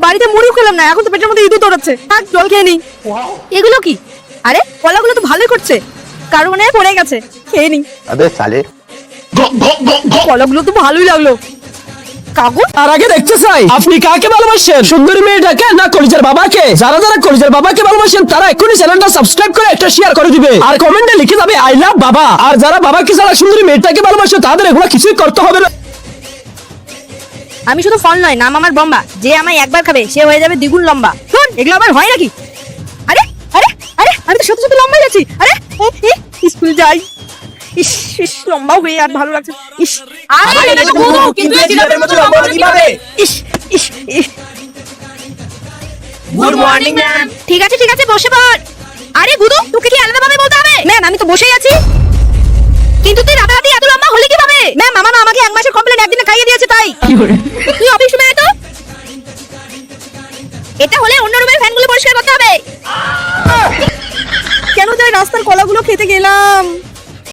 বাড়িতে মুড়িও খেলাম না, এখন তো পেটের মধ্যে ইঁদুর দৌড়াচ্ছে। আর জল খেয়ে নি। এগুলো কি? আরে কলাগুলো তো ভালোই করছে, কারণে পড়ে গেছে, খেয়ে নি। अबे साले কলাগুলো তো ভালোই লাগলো। কাগজ তার আগে দেখতে চাই আপনি কাকে ভালোবাসেন, সুন্দরী মেয়েটাকে না কলিজার বাবাকে? যারা যারা কলিজার বাবাকে ভালোবাসেন তারা এখনই চ্যানেলটা সাবস্ক্রাইব করে একটা শেয়ার করে দিবে আর কমেন্টে লিখে যাবে আই লাভ বাবা। আর যারা বাবাকে ছাড়া সুন্দরী মেয়েটাকে ভালোবাসে তাদের এগুলো কিছুই করতে হবে না। আমি শুধু ফল নয়, নাম আমার বম্বা। যে আমায় একবার খাবে সে হয়ে যাবে দ্বিগুণ লম্বা। শোন, এগুলো আবার হয় নাকি? আরে আরে আরে আমি তো সত্যি সত্যি লম্বাই যাচ্ছি। আরে স্কুল যাই। ইস ইস, লম্বা হয়ে আর ভালো লাগছে। ইস আরে এটা তো গুরু, কিন্তু এই জিরাফের মতো লম্বা হলো কিভাবে? ইস ইস ইস। Good morning ma'am. ঠিক আছে ঠিক আছে, বসে পড়। আরে গুরু, তোকে কি আলাদা ভাবে বলতে হবে? ম্যাম আমি তো বসেই আছি। কিন্তু তুই রাতারাতি এত লম্বা হলি কিভাবে? ম্যাম মামা না আমাকে এক মাসের কমপ্লেন একদিনে খাইয়ে দিয়েছে তাই। তুই অফিস রুমে তো এটা হলে অন্য রুমের ফ্যানগুলো পরিষ্কার করতে হবে। কেন যাই রাস্তার কলাগুলো খেতে গেলাম।